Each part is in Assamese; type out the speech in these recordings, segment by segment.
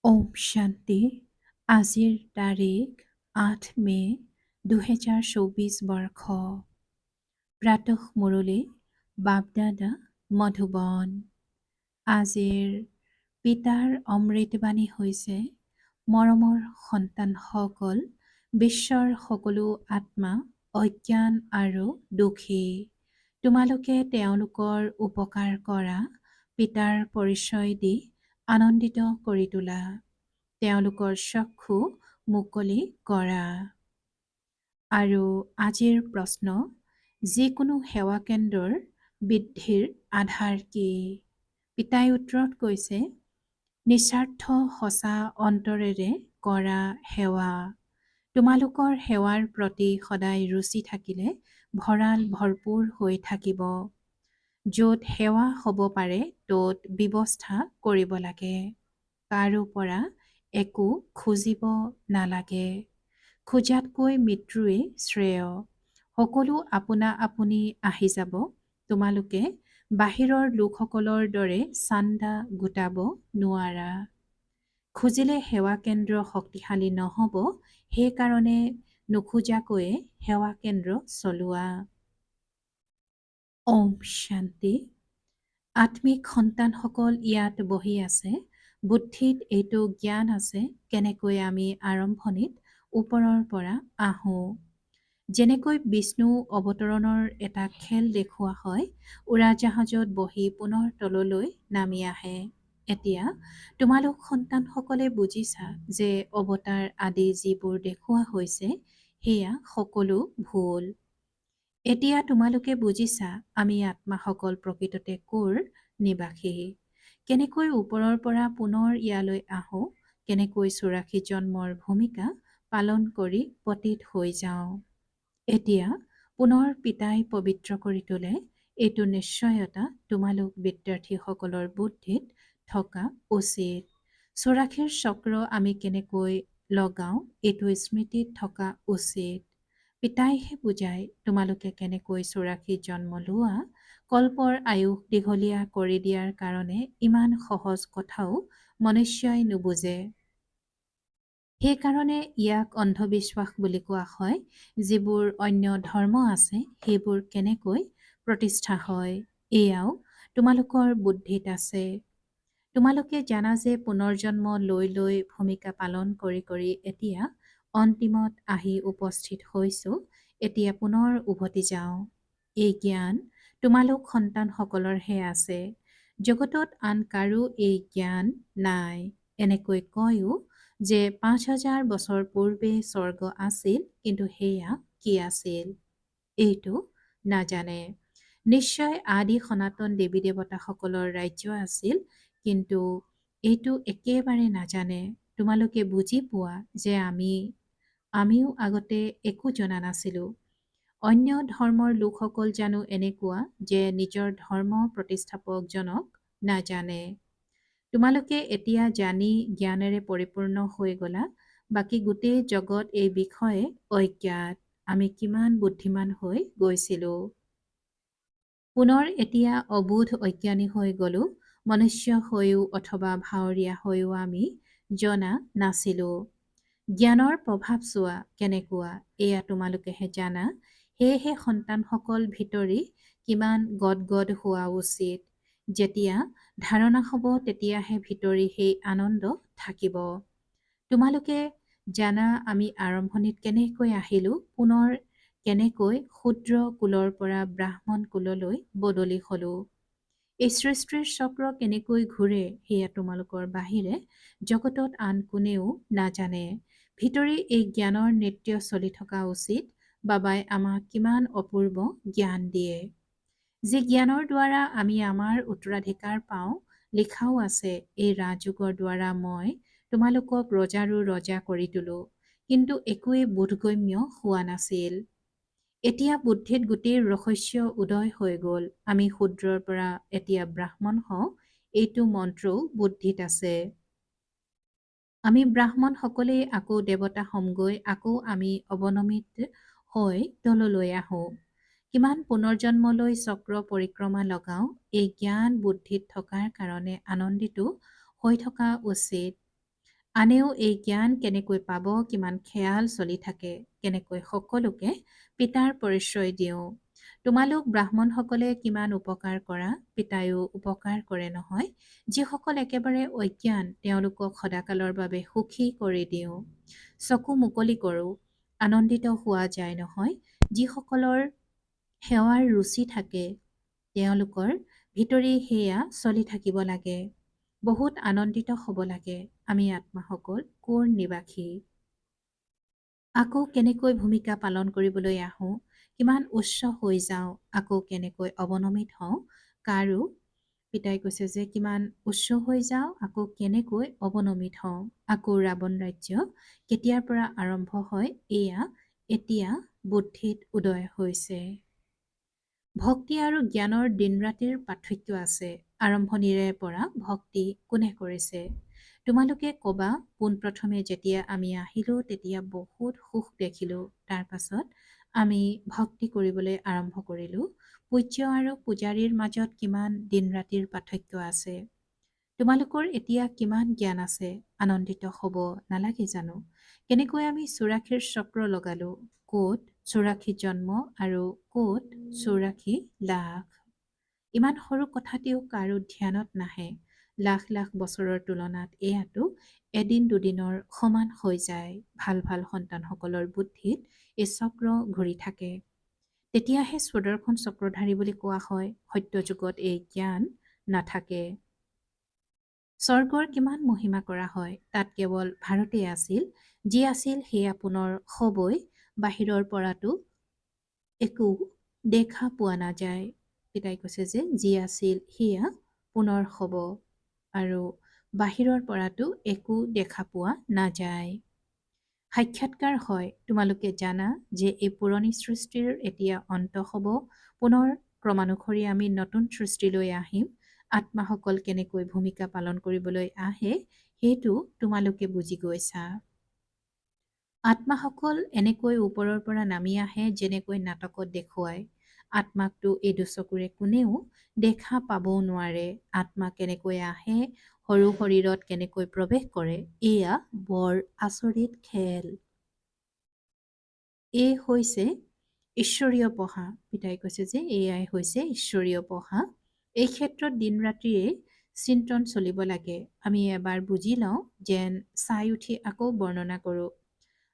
ওম শান্তি। আজিৰ তাৰিখ 8 মে 2024 বৰ্ষ। প্ৰাতঃ মুৰলী বাপদাদা মধুবন। আজিৰ পিতাৰ অমৃতবাণী হৈছে, মৰমৰ সন্তানসকল, বিশ্বৰ সকলো আত্মা অজ্ঞান আৰু দুখী। তোমালোকে তেওঁলোকৰ উপকাৰ কৰা, পিতাৰ পৰিচয় দি আনন্দিত কৰি তোলা। তেওঁলোকৰ চক্ষু মুকলি কৰা। আৰু আজিৰ প্ৰশ্ন, যিকোনো সেৱা কেন্দ্ৰৰ বৃদ্ধিৰ আধাৰ কি? পিতাই উত্তৰত কৈছে, নিস্বাৰ্থ সঁচা অন্তৰেৰে কৰা সেৱা। তোমালোকৰ সেৱাৰ প্ৰতি সদায় ৰুচি থাকিলে ভঁৰাল ভৰপূৰ হৈ থাকিব। য'ত সেৱা হ'ব পাৰে ত'ত ব্যৱস্থা কৰিব লাগে। কাৰো পৰা একো খুজিব নালাগে। খোজাতকৈ মৃত্যুৱে শ্ৰেয়। সকলো আপোনা আপুনি আহি যাব। তোমালোকে বাহিৰৰ লোকসকলৰ দৰে চান্দা গোটাব নোৱাৰা। খুজিলে সেৱা কেন্দ্ৰ শক্তিশালী নহ'ব, সেইকাৰণে নোখোজাকৈয়ে সেৱা কেন্দ্ৰ চলোৱা। ওম শান্তি। আত্মিক সন্তানসকল ইয়াত বহি আছে। বুদ্ধিত এইটো জ্ঞান আছে, কেনেকৈ আমি আৰম্ভণিত ওপৰৰ পৰা আহোঁ। যেনেকৈ বিষ্ণু অৱতৰণৰ এটা খেল দেখুওৱা হয়, উৰাজাহাজত বহি পুনৰ তললৈ নামি আহে। এতিয়া তোমালোক সন্তানসকলে বুজিছা যে অৱতাৰ আদি যিবোৰ দেখুওৱা হৈছে, সেয়া সকলো ভুল। এতিয়া তোমালোকে বুজিছা আমি আত্মাসকল প্ৰকৃততে ক'ৰ নিবাসী। কেনেকৈ ওপৰৰ পৰা পুনৰ ইয়ালৈ আহোঁ, কেনেকৈ 84 জন্মৰ ভূমিকা পালন কৰি পতিত হৈ যাওঁ। এতিয়া পুনৰ পিতাই পবিত্ৰ কৰি তোলে। এইটো নিশ্চয়তা তোমালোক বিদ্যাৰ্থীসকলৰ বুদ্ধিত থকা উচিত। 84 চক্ৰ আমি কেনেকৈ লগাওঁ, এইটো স্মৃতিত থকা উচিত। পিতাইহে বুজায় তোমালোকে কেনেকৈ 84 জন্ম লোৱা। কল্পৰ আয়ুস দীঘলীয়া কৰি দিয়াৰ কাৰণে ইমান সহজ কথাও মনুষ্যই নুবুজে। সেইকাৰণে ইয়াক অন্ধবিশ্বাস বুলি কোৱা হয়। যিবোৰ অন্য ধৰ্ম আছে, সেইবোৰ কেনেকৈ প্ৰতিষ্ঠা হয়, এয়াও তোমালোকৰ বুদ্ধিত আছে। তোমালোকে জানা যে পুনৰ্জন্ম লৈ লৈ ভূমিকা পালন কৰি কৰি এতিয়া অন্তিমত আহি উপস্থিত হৈছোঁ। এতিয়া পুনৰ উভতি যাওঁ। এই জ্ঞান তোমালোক সন্তানসকলৰহে আছে। জগতত আন কাৰো এই জ্ঞান নাই। এনেকৈ কয়ও যে 5000 বছৰ পূৰ্বে স্বৰ্গ আছিল, কিন্তু সেয়া কি আছিল এইটো নাজানে। নিশ্চয় আদি সনাতন দেৱী দেৱতাসকলৰ ৰাজ্য আছিল, কিন্তু এইটো একেবাৰে নাজানে। তোমালোকে বুজি পোৱা যে আমিও আগতে একো জনা নাছিলোঁ। অন্য ধৰ্মৰ লোকসকল জানো এনেকুৱা যে নিজৰ ধৰ্ম প্ৰতিষ্ঠাপকজনক নাজানে। তোমালোকে এতিয়া জানি জ্ঞানেৰে পৰিপূৰ্ণ হৈ গলা। বাকী গোটেই জগত এই বিষয়ে অজ্ঞাত। আমি কিমান বুদ্ধিমান হৈ গৈছিলোঁ। পুনৰ এতিয়া অবোধ অজ্ঞানী হৈ গলো। মনুষ্য হৈও অথবা ভাৱৰীয়া হৈও আমি জনা নাছিলোঁ। জ্ঞানৰ প্ৰভাৱ চোৱা কেনেকুৱা, এয়া তোমালোকেহে জানা। সেয়েহে সন্তানসকল ভিতৰি কিমান গদগদ হোৱা উচিত। যেতিয়া ধাৰণা হ'ব, তেতিয়াহে ভিতৰি সেই আনন্দ থাকিব। তোমালোকে জানা আমি আৰম্ভণিত কেনেকৈ আহিলোঁ, পুনৰ কেনেকৈ শূদ্ৰ কুলৰ পৰা ব্ৰাহ্মণ কুললৈ বদলি হলোঁ। এই সৃষ্টিৰ চক্ৰ কেনেকৈ ঘূৰে, সেয়া তোমালোকৰ বাহিৰে জগতত আন কোনেও নাজানে। ভিতৰি এই জ্ঞানৰ নৃত্য চলি থকা উচিত। বাবাই আমাক কিমান অপূৰ্ব জ্ঞান দিয়ে। যি জ্ঞানৰ দ্বাৰা আমি আমাৰ উত্তৰাধিকাৰ পাওঁ, লিখাও আছে, এই ৰাজযোগৰ দ্বাৰা মই তোমালোকক ৰজাৰো ৰজা কৰি তোলো। কিন্তু একোৱেই বোধগম্য হোৱা নাছিল। এতিয়া বুদ্ধিত গোটেই ৰহস্য উদয় হৈ গ'ল। আমি শূদ্ৰৰ পৰা এতিয়া ব্ৰাহ্মণ হওঁ, এইটো মন্ত্ৰও বুদ্ধিত আছে। আমি ব্ৰাহ্মণ সকলেই আকৌ দেৱতা হ'মগৈ, আকৌ আমি অৱনমিত হৈ তললৈ আহোঁ। কিমান পুনৰ্জন্মলৈ চক্ৰ পৰিক্ৰমা লগাওঁ। এই জ্ঞান বুদ্ধিত থকাৰ কাৰণে আনন্দিত হৈ থকা উচিত। আনেও এই জ্ঞান কেনেকৈ পাব, কিমান খেয়াল চলি থাকে, কেনেকৈ সকলোকে পিতাৰ পৰিচয় দিওঁ। তোমালোক ব্ৰাহ্মণসকলে কিমান উপকাৰ কৰা, পিতায়ো উপকাৰ কৰে নহয়। যিসকল একেবাৰে অজ্ঞান, তেওঁলোকক সদাকালৰ বাবে সুখী কৰি দিওঁ। চকু মুকলি কৰোঁ, আনন্দিত হোৱা যায় নহয়। যিসকলৰ সেৱাৰ ৰুচি থাকে, তেওঁলোকৰ ভিতৰি সেয়া চলি থাকিব লাগে। বহুত আনন্দিত হ'ব লাগে। আমি আত্মাসকল ক'ৰ নিবাসী। আকৌ কেনেকৈ ভূমিকা পালন কৰিবলৈ আহোঁ, কিমান উচ্চ হৈ যাওঁ, আকৌ কেনেকৈ অৱনমিত হওঁ, কাৰো পিতাই কৈছে যে কিমান উচ্চ হৈ যাওঁ, আকৌ কেনেকৈ অৱনমিত হওঁ, আকৌ ৰাৱণ ৰাজ্য কেতিয়াৰ পৰা আৰম্ভ হয়, এয়া এতিয়া বুদ্ধিত উদয় হৈছে। ভক্তি আৰু জ্ঞানৰ দিন ৰাতিৰ পাৰ্থক্য আছে। আৰম্ভণিৰে পৰা ভক্তি কোনে কৰিছে? তোমালোকে ক'বা, পোনপ্ৰথমে যেতিয়া আমি আহিলোঁ তেতিয়া বহুত সুখ দেখিলোঁ। তাৰ পাছত আমি ভক্তি কৰিবলৈ আৰম্ভ কৰিলোঁ। পূজ্য আৰু পূজাৰীৰ মাজত কিমান দিন ৰাতিৰ পাৰ্থক্য আছে। তোমালোকৰ এতিয়া কিমান জ্ঞান আছে, আনন্দিত হ'ব নালাগে জানো? কেনেকৈ আমি ৮৪ চক্ৰ লগালোঁ, ক'ত ৮৪ জন্ম আৰু ক'ত ৮৪ লাখ। ইমান সৰু কথাতেও কাৰো ধ্যানত নাহে। লাখ লাখ বছৰৰ তুলনাত এয়াতো এদিন দুদিনৰ সমান হৈ যায়। ভাল ভাল সন্তানসকলৰ বুদ্ধিত এই চক্ৰ ঘূৰি থাকে। তেতিয়াহে স্বদৰ্শন চক্ৰধাৰী বুলি কোৱা হয়। সত্য যুগত এই জ্ঞান নাথাকে। স্বৰ্গৰ কিমান মহিমা কৰা হয়, তাত কেৱল ভাৰতেই আছিল। যি আছিল সেয়া পুনৰ হ'বই। বাহিৰৰ পৰাতো একো দেখা পোৱা নাযায়। পিতাই কৈছে যে যি আছিল সেয়া পুনৰ হ'ব আৰু বাহিৰৰ পৰাতো একো দেখা পোৱা নাযায়। সাক্ষাৎকাৰ হয়, তোমালোকে জানা যে এই পুৰণি সৃষ্টিৰ এতিয়া অন্ত হ'ব। পুনৰ ক্ৰমানুসৰি আমি নতুন সৃষ্টিলৈ আহিম। আত্মাসকল কেনেকৈ ভূমিকা পালন কৰিবলৈ আহে সেইটো তোমালোকে বুজি গৈছা। আত্মাসকল এনেকৈ ওপৰৰ পৰা নামি আহে যেনেকৈ নাটকত দেখুৱায়। আত্মাকটো এই দুচকুৰে কোনেও দেখা পাবও নোৱাৰে। আত্মা কেনেকৈ আহে, সৰু শৰীৰত কেনেকৈ প্ৰৱেশ কৰে, এয়া বৰ আচৰিত খেল। এই হৈছে ঈশ্বৰীয় পঢ়া। পিতাই কৈছে যে এয়াই হৈছে ঈশ্বৰীয় পঢ়া। এই ক্ষেত্ৰত দিন ৰাতিয়ে চিন্তন চলিব লাগে। আমি এবাৰ বুজি লওঁ, যেন চাই উঠি আকৌ বৰ্ণনা কৰোঁ।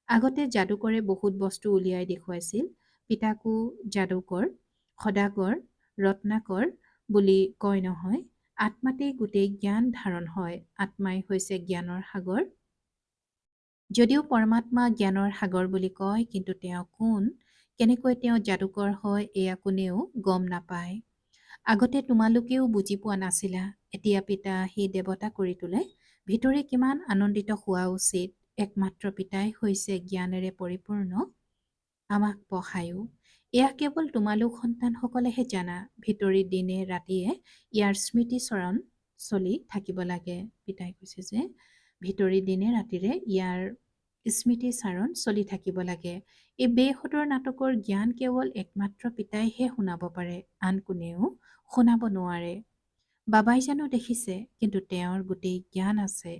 আগতে যাদুকৰে বহুত বস্তু উলিয়াই দেখুৱাইছিল। পিতাকো যাদুকৰ, সদাগৰ, ৰত্নাকৰ বুলি কয় নহয়। আত্মাতেই গোটেই জ্ঞান ধাৰণ হয়। আত্মাই হৈছে জ্ঞানৰ সাগৰ। যদিও পৰমাত্মা জ্ঞানৰ সাগৰ বুলি কয়, কিন্তু তেওঁ কোন, কেনেকৈ তেওঁ যাদুকৰ হয়, এয়া কোনেও গম নাপায়। আগতে তোমালোকেও বুজি পোৱা নাছিলা। এতিয়া পিতা সেই দেৱতা কৰি তোলে। ভিতৰি কিমান আনন্দিত হোৱা উচিত। একমাত্ৰ পিতাই হৈছে জ্ঞানেৰে পৰিপূৰ্ণ। আমাক পঢ়ায়ো। এয়া কেৱল তোমালোক সন্তানসকলেহে জানা। ভিতৰি দিনে ৰাতিয়ে ইয়াৰ স্মৃতিচৰণ চলি থাকিব লাগে। পিতাই কৈছে যে ভিতৰি দিনে ৰাতিৰে ইয়াৰ স্মৃতিচাৰণ চলি থাকিব লাগে। এই বেসদৰ নাটকৰ জ্ঞান কেৱল একমাত্ৰ পিতাইহে শুনাব পাৰে, আন কোনেও শুনাব নোৱাৰে। বাবাই জানো দেখিছে, কিন্তু তেওঁৰ গোটেই জ্ঞান আছে।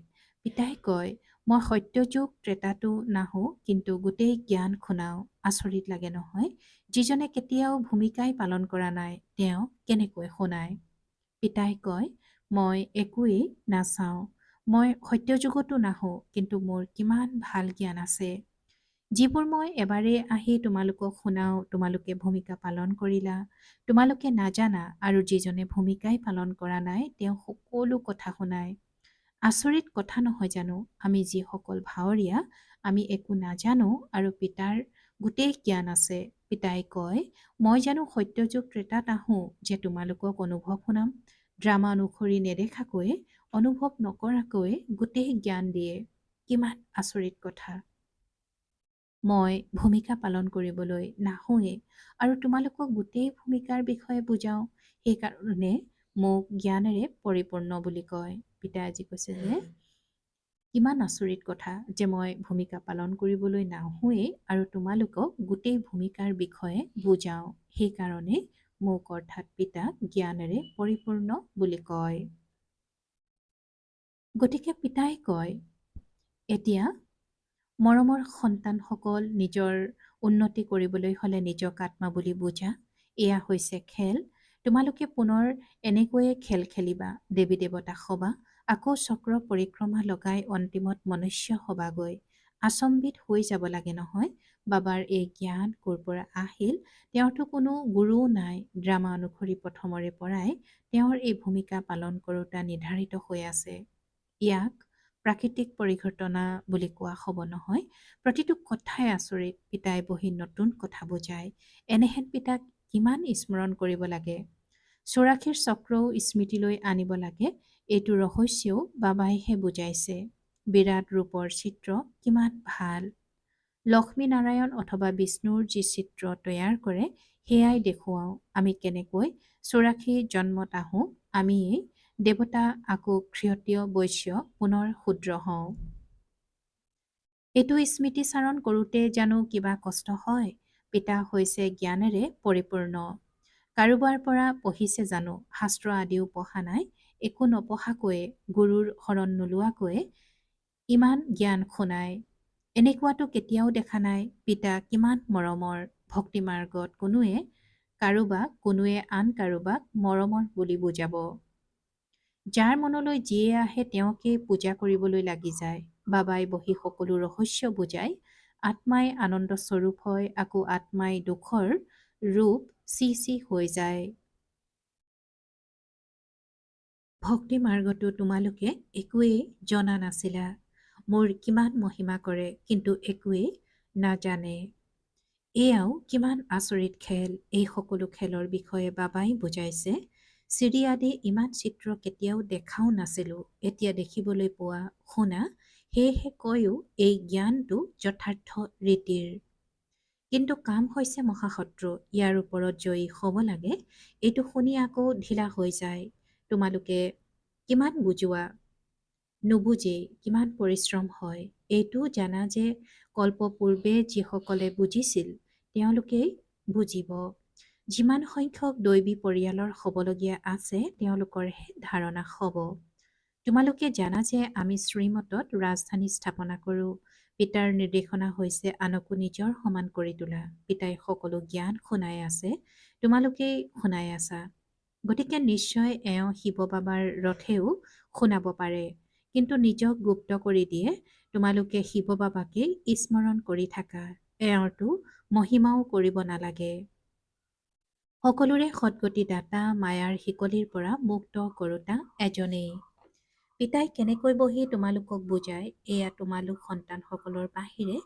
পিতাই কয়, মই সত্যযুগ ত্ৰেতাটো নাহো, কিন্তু গোটেই জ্ঞান শুনাও। আচৰিত লাগে নহয়? যিজনে কেতিয়াও ভূমিকাই পালন কৰা নাই, তেওঁ কেনেকৈ শুনায়? পিতাই কয়, মই একোৱেই নাচাওঁ। মই সত্যযুগতো নাহো, কিন্তু মোৰ কিমান ভাল জ্ঞান আছে। যিবোৰ মই এবাৰেই আহি তোমালোকক শুনাও, তোমালোকে ভূমিকা পালন কৰিলা। তোমালোকে নাজানা, আৰু যিজনে ভূমিকাই পালন কৰা নাই, তেওঁ সকলো কথা শুনায়। আচৰিত কথা নহয় জানো? আমি যিসকল ভাৱৰীয়া, আমি একো নাজানো আৰু পিতাৰ গোটেই জ্ঞান আছে। পিতাই কয়, মই জানো সত্যযুগ ত্ৰেতাত আহোঁ যে তোমালোকক অনুভৱ শুনাম। ড্ৰামা অনুসৰি নেদেখাকৈয়ে, অনুভৱ নকৰাকৈয়ে গোটেই জ্ঞান দিয়ে। কিমান আচৰিত কথা। মই ভূমিকা পালন কৰিবলৈ নাহোঁৱেই আৰু তোমালোকক গোটেই ভূমিকাৰ বিষয়ে বুজাওঁ। সেইকাৰণে মোক জ্ঞানেৰে পৰিপূৰ্ণ বুলি কয়। পিতাই আজি কৈছে যে কিমান আচৰিত কথা যে মই ভূমিকা পালন কৰিবলৈ নাহোঁৱেই আৰু তোমালোকক গোটেই ভূমিকাৰ বিষয়ে বুজাওঁ। সেইকাৰণে মোক অৰ্থাৎ পিতাক জ্ঞানেৰে পৰিপূৰ্ণ বুলি কয়। গতিকে পিতাই কয়, এতিয়া মৰমৰ সন্তানসকল, নিজৰ উন্নতি কৰিবলৈ হ'লে নিজক আত্মা বুলি বুজা। এয়া হৈছে খেল। তোমালোকে পুনৰ এনেকৈয়ে খেল খেলিবা, দেৱী দেৱতাক হবা, আকৌ চক্ৰ পৰিক্ৰমা লগাই অন্তিমত মনুষ্য হবাগৈ। আচম্বিত হৈ যাব লাগে নহয়। বাবাৰ এই জ্ঞান ক'ৰ পৰা আহিল? তেওঁৰতো কোনো গুৰুও নাই। ড্ৰামা অনুসৰি প্ৰথমৰে পৰাই তেওঁৰ এই ভূমিকা পালন কৰোঁতা নিৰ্ধাৰিত হৈ আছে। ইয়াক প্ৰাকৃতিক পৰিঘটনা বুলি কোৱা হ'ব নহয়। প্ৰতিটো কথাই আচৰিত। পিতাই বহি নতুন কথা বুজায়। এনেহেন পিতাক কিমান স্মৰণ কৰিব লাগে। 84 চক্ৰও স্মৃতিলৈ আনিব লাগে। এইটো ৰহস্যও বাবাইহে বুজাইছে। বিৰাট ৰূপৰ চিত্ৰ কিমান ভাল। লক্ষ্মী নাৰায়ণ অথবা বিষ্ণুৰ যি চিত্ৰ তৈয়াৰ কৰে সেয়াই দেখুৱাওঁ। আমি কেনেকৈ 84 জন্মত আহোঁ, আমিয়েই দেৱতা, আকৌ ক্ষত্ৰিয় বৈশ্য, পুনৰ শূদ্ৰ হওঁ। এইটো স্মৃতিচাৰণ কৰোঁতে জানো কিবা কষ্ট হয়? পিতা হৈছে জ্ঞানেৰে পৰিপূৰ্ণ। কাৰোবাৰ পৰা পঢ়িছে জানো? শাস্ত্ৰ আদিও পঢ়া নাই। একো নপঢ়াকৈয়ে, গুৰুৰ শৰণ নোলোৱাকৈয়ে ইমান জ্ঞান শুনায়। এনেকুৱাটো কেতিয়াও দেখা নাই। পিতা কিমান মৰমৰ। ভক্তি মাৰ্গত কোনোৱে আন কাৰোবাক মৰমৰ বুলি বুজাব। যাৰ মনলৈ যিয়ে আহে তেওঁকেই পূজা কৰিবলৈ লাগি যায়। বাবাই বহি সকলো ৰহস্য বুজায়। আত্মাই আনন্দ স্বৰূপ হয়, আকৌ আত্মাই দুখৰ ৰূপ চি হৈ যায়। ভক্তি মাৰ্গতো তোমালোকে একোৱেই জনা নাছিলা। মোৰ কিমান মহিমা কৰে, কিন্তু একোৱেই নাজানে। এয়াও কিমান আচৰিত খেল। এই সকলো খেলৰ বিষয়ে বাবাই বুজাইছে। চিৰি আদি ইমান চিত্ৰ কেতিয়াও দেখাও নাছিলো। এতিয়া দেখিবলৈ পোৱা, শুনা, সেয়েহে কয়ো এই জ্ঞানটো যথাৰ্থ ৰীতিৰ। কিন্তু কাম হৈছে মহাশত্ৰু। ইয়াৰ ওপৰত জয়ী হ'ব লাগে। এইটো শুনি আকৌ ঢিলা হৈ যায়। তোমালোকে কিমান বুজোৱা, নুবুজেই কিমান পৰিশ্ৰম হয়। এইটো জানা যে কল্পপূৰ্বে যিসকলে বুজিছিল তেওঁলোকেই বুজিব। যিমান সংখ্যক দৈবী পৰিয়ালৰ হ'বলগীয়া আছে তেওঁলোকৰহে ধাৰণা হ'ব। তোমালোকে জানা যে আমি শ্ৰীমতত ৰাজধানী স্থাপনা কৰোঁ। পিতাৰ নিৰ্দেশনা হৈছে আনকো নিজৰ সমান কৰি তোলা। পিতাই সকলো জ্ঞান শুনাই আছে, তোমালোকেই শুনাই আছা। গতিকে নিশ্চয় এওঁ শিৱ বাবাৰ ৰথেও শুনাব পাৰে, কিন্তু নিজক গুপ্ত কৰি দিয়ে। তোমালোকে শিৱ বাবাকেই স্মৰণ কৰি থাকা। এওঁৰতো মহিমাও কৰিব নালাগে। সকলোৰে সদ্গতি দাতা, মায়াৰ শিকলিৰ পৰা মুক্ত কৰোতা এজনেই। পিতাই কেনেকৈ বহি তোমালোকক বুজায়, এয়া তোমালোক সন্তানসকলৰ বাহিৰে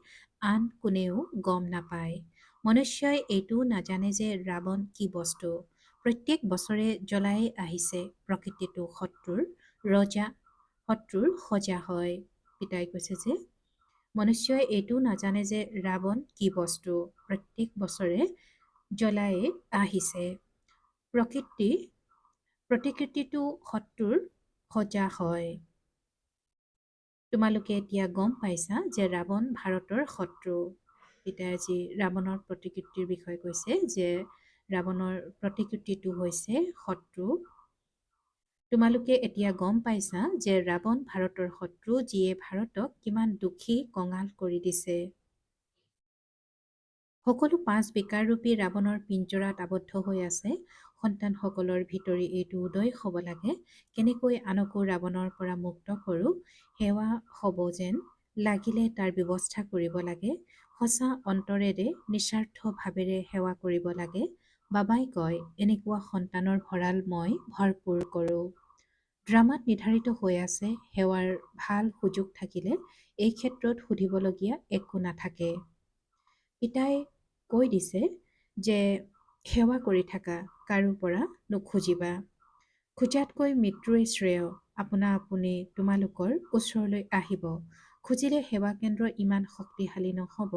আন কোনেও গম নাপায়। মনুষ্যই এইটোও নাজানে যে ৰাৱণ কি বস্তু। প্ৰত্যেক বছৰে জ্বলাই আহিছে। প্ৰকৃতিটো শত্ৰুৰ সজা হয়। পিতাই কৈছে যে মনুষ্যই এইটোও নাজানে যে ৰাৱণ কি বস্তু। প্ৰত্যেক বছৰে জ্বলাই আহিছে। প্ৰতিকৃতিটো শত্ৰুৰ সজা হয়। তোমালোকে এতিয়া গম পাইছা যে ৰাৱণ ভাৰতৰ শত্ৰু। পিতাই আজি ৰাৱণৰ প্ৰতিকৃতিৰ বিষয়ে কৈছে যে ৰাৱণৰ প্ৰতিকৃতিটো হৈছে শত্ৰু। তোমালোকে এতিয়া গম পাইছা যে ৰাৱণ ভাৰতৰ শত্ৰু, যিয়ে ভাৰতক কিমান দুখী কঙাল কৰি দিছে। সকলো 5 বিকাৰৰূপী ৰাৱণৰ পিঞ্জৰাত আবদ্ধ হৈ আছে। সন্তানসকলৰ ভিতৰি এইটো উদয় হ'ব লাগে, কেনেকৈ আনকো ৰাৱণৰ পৰা মুক্ত কৰোঁ। সেৱা হ'ব যেন লাগিলে তাৰ ব্যৱস্থা কৰিব লাগে। সঁচা অন্তৰেৰে নিস্বাৰ্থ ভাৱেৰে সেৱা কৰিব লাগে। বাবাই কয়, এনেকুৱা সন্তানৰ ভঁৰাল মই ভৰপূৰ কৰোঁ। ড্ৰামাত নিৰ্ধাৰিত হৈ আছে, সেৱাৰ ভাল সুযোগ থাকিলে এই ক্ষেত্ৰত সুধিবলগীয়া একো নাথাকে। পিতাই কৈ দিছে যে সেৱা কৰি থাকা, কাৰো পৰা নুখুজিবা। খোজাতকৈ মৃত্যুৱে শ্ৰেয়। আপোনা আপুনি তোমালোকৰ ওচৰলৈ আহিব। খুজিলে সেৱা কেন্দ্ৰ ইমান শক্তিশালী নহ'ব।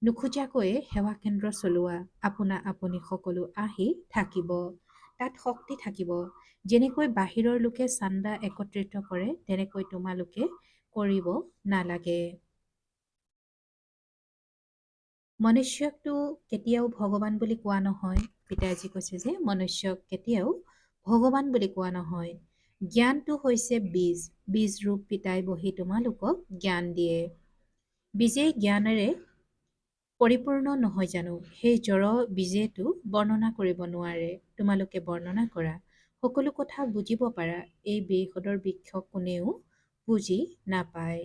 নোখোজাকৈয়ে সেৱা কেন্দ্ৰ চলোৱা। আপোনা আপুনি সকলো আহি থাকিব। তাত শক্তি থাকিব। যেনেকৈ বাহিৰৰ লোকে চান্দা একত্ৰিত কৰে, তেনেকৈ তোমালোকে কৰিব নালাগে। মনুষ্যকটো কেতিয়াও ভগৱান বুলি কোৱা নহয়। পিতাই আজি কৈছে যে মনুষ্যক কেতিয়াও ভগৱান বুলি কোৱা নহয়। জ্ঞানটো হৈছে বীজ। বীজ ৰূপ পিতাই বহি তোমালোকক জ্ঞান দিয়ে। বীজেই জ্ঞানেৰে পৰিপূৰ্ণ নহয় জানো? সেই জড় বীজেটো বৰ্ণনা কৰিব নোৱাৰে। তোমালোকে বৰ্ণনা কৰা। সকলো কথা বুজিব পাৰা। এই বেসদৰ বৃক্ষ কোনেও বুজি নাপায়।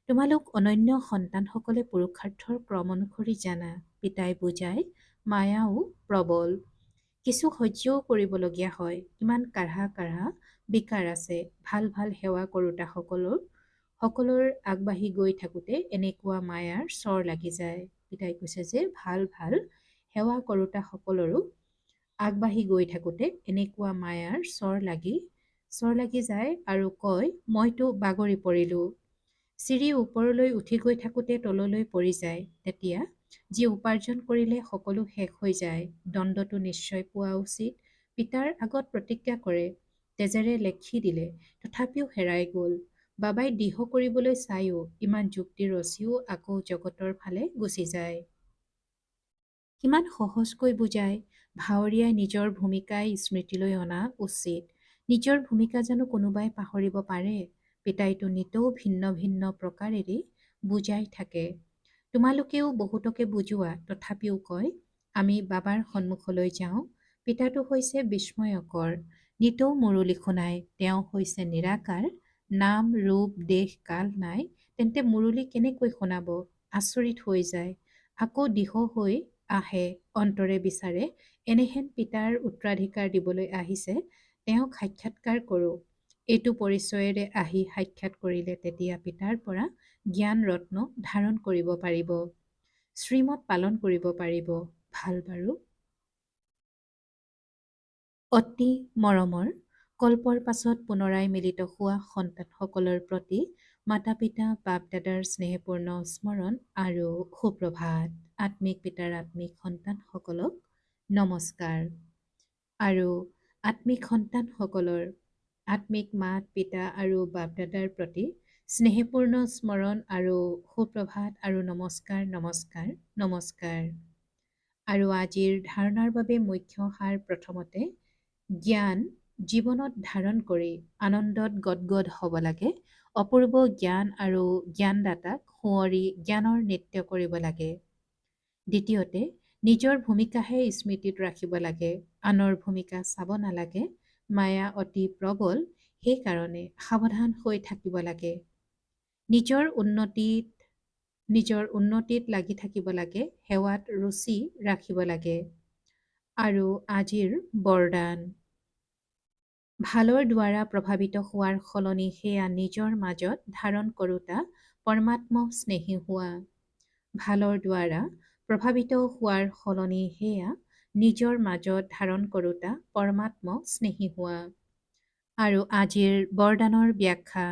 তোমালোক অনন্য সন্তানসকলে পুৰুষাৰ্থৰ ক্ৰম অনুসৰি জানা। পিতাই বুজাই, মায়াও প্ৰবল। কিছু সহ্যও কৰিবলগীয়া হয়। কিমান কাঢ়া কাঢ়া বিকাৰ আছে। ভাল ভাল সেৱা কৰোঁতাসকলৰ আগবাঢ়ি গৈ থাকোঁতে এনেকুৱা মায়াৰ চৰ লাগি যায়। পিতাই কৈছে যে ভাল ভাল সেৱা কৰোঁতাসকলৰো আগবাঢ়ি গৈ থাকোঁতে এনেকুৱা মায়াৰ চৰ লাগি যায় আৰু কয়, মইতো বাগৰি পৰিলোঁ। চিৰি ওপৰলৈ উঠি গৈ থাকোঁতে তললৈ পৰি যায়। তেতিয়া যি উপাৰ্জন কৰিলে সকলো শেষ হৈ যায়। দণ্ডটো নিশ্চয় পোৱা উচিত। পিতাৰ আগত প্ৰতিজ্ঞা কৰে, তেজেৰে লেখি দিলে, তথাপিও হেৰাই গ'ল। বাবাই দৃঢ় কৰিবলৈ চায়ো ইমান যুক্তি ৰচিও আকৌ জগতৰ ফালে গুচি যায়। কিমান সহজকৈ বুজায়। ভাৱৰীয়াই নিজৰ ভূমিকাই স্মৃতিলৈ অনা উচিত। নিজৰ ভূমিকা জানো কোনোবাই পাহৰিব পাৰে? পিতাইতো নিতৌ ভিন্ন ভিন্ন প্ৰকাৰেৰে বুজাই থাকে। তোমালোকেও বহুতকে বুজোৱা, তথাপিও কয়, আমি বাবাৰ সন্মুখলৈ যাওঁ। পিতাটো হৈছে বিস্ময়কৰ। নিতৌ মুৰলী শুনায়। তেওঁ হৈছে নিৰাকাৰ। নাম ৰূপ দেশ কাল নাই, তেন্তে মুৰলী কেনেকৈ শুনাব? আচৰিত হৈ যায়। আকৌ দৃঢ় হৈ আহে, অন্তৰে বিচাৰে, এনেহেন পিতাৰ উত্তৰাধিকাৰ দিবলৈ আহিছে, তেওঁক সাক্ষাৎকাৰ কৰোঁ। এইটো পৰিচয়েৰে আহি সাক্ষাৎ কৰিলে তেতিয়া পিতাৰ পৰা জ্ঞান ৰত্ন ধাৰণ কৰিব পাৰিব। শ্ৰীমত পালন কৰিব পাৰিব। ভাল বাৰু। অতি মৰমৰ কল্পৰ পাছত পুনৰাই মিলিত হোৱা সন্তানসকলৰ প্ৰতি মাতা পিতা বাপ দাদাৰ স্নেহপূৰ্ণ স্মৰণ আৰু সুপ্ৰভাত। আত্মিক পিতাৰ আত্মিক সন্তানসকলক নমস্কাৰ। আৰু আত্মিক সন্তানসকলৰ আত্মিক মাত পিতা আৰু বাপ দাদাৰ প্ৰতি স্নেহপূৰ্ণ স্মৰণ আৰু সুপ্ৰভাত আৰু নমস্কাৰ নমস্কাৰ নমস্কাৰ। আৰু আজিৰ ধাৰণাৰ বাবে মুখ্য সাৰ প্ৰথমতে জ্ঞান জীৱনত ধাৰণ কৰি আনন্দত গদগদ হ'ব লাগে। অপূৰ্ব জ্ঞান আৰু জ্ঞানদাতাক সুঁৱৰি জ্ঞানৰ নৃত্য কৰিব লাগে। দ্বিতীয়তে নিজৰ ভূমিকাহে স্মৃতিত ৰাখিব লাগে। আনৰ ভূমিকা চাব নালাগে। মায়া অতি প্ৰবল, সেইকাৰণে সাৱধান হৈ থাকিব লাগে। নিজৰ উন্নতিত লাগি থাকিব লাগে। সেৱাত ৰুচি ৰাখিব লাগে। আৰু আজিৰ বৰদান, ভালৰ দ্বাৰা প্ৰভাৱিত হোৱাৰ সলনি সেয়া নিজৰ মাজত ধাৰণ কৰোঁতা পৰমাত্ম স্নেহী হোৱা। ভালৰ দ্বাৰা প্ৰভাৱিত হোৱাৰ সলনি সেয়া নিজৰ মাজত ধাৰণ কৰোঁতা পৰমাত্ম স্নেহী হোৱা। আৰু আজিৰ বৰদানৰ ব্যাখ্যা,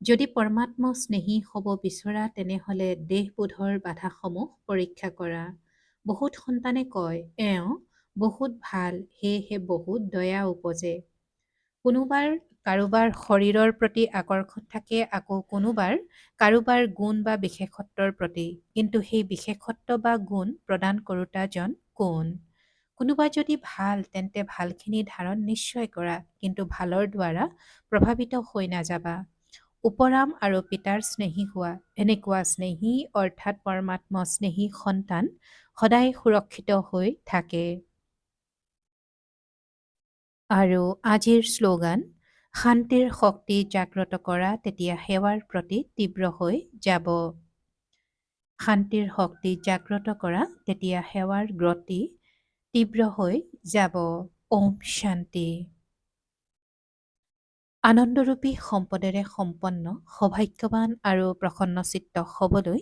যদি পৰমাত্ম স্নেহী হ'ব বিচৰা তেনেহ'লে দেহবোধৰ বাধাসমূহ পৰীক্ষা কৰা। বহুত সন্তানে কয়, এওঁ বহুত ভাল, সেয়েহে বহুত দয়া উপজে। কোনোবাৰ কাৰোবাৰ শৰীৰৰ প্ৰতি আকৰ্ষণ থাকে, আকৌ কোনোবাৰ কাৰোবাৰ গুণ বা বিশেষত্বৰ প্ৰতি। কিন্তু সেই বিশেষত্ব বা গুণ প্ৰদান কৰোঁতাজন কোন? কোনোবা যদি ভাল, তেন্তে ভালখিনি ধাৰণ নিশ্চয় কৰা, কিন্তু ভালৰ দ্বাৰা প্ৰভাৱিত হৈ নাযাবা। উপৰাম আৰু পিতাৰ স্নেহী হোৱা। এনেকুৱা স্নেহী অৰ্থাৎ পৰমাত্ম স্নেহী সন্তান সদায় সুৰক্ষিত হৈ থাকে। আৰু আজিৰ শ্লোগান, শান্তিৰ শক্তি জাগ্ৰত কৰা, তেতিয়া সেৱাৰ প্ৰতি তীব্ৰ হৈ যাব। শান্তিৰ শক্তি জাগ্ৰত কৰা, তেতিয়া সেৱাৰ গতি তীব্ৰ হৈ যাব। ওম শান্তি। আনন্দৰূপী সম্পদেৰে সম্পন্ন সৌভাগ্যৱান আৰু প্ৰসন্নচিত্ত হ'বলৈ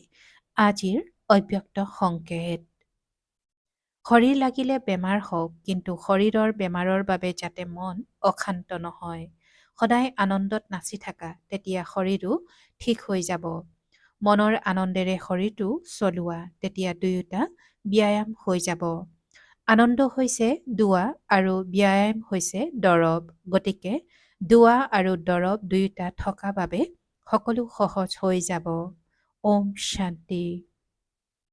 আজিৰ অব্যক্ত সংকেত। শৰীৰ লাগিলে বেমাৰ হওক, কিন্তু শৰীৰৰ বেমাৰৰ বাবে যাতে মন অশান্ত নহয়। সদায় আনন্দত নাচি থাকা, তেতিয়া শৰীৰো ঠিক হৈ যাব। মনৰ আনন্দেৰে শৰীৰটো চলোৱা, তেতিয়া দুয়োটা ব্যায়াম হৈ যাব। আনন্দ হৈছে দোৱা আৰু ব্যায়াম হৈছে দৰৱ। গতিকে দোৱা আৰু দৰৱ দুয়োটা থকা বাবে সকলো সহজ হৈ যাব। ওম শান্তি।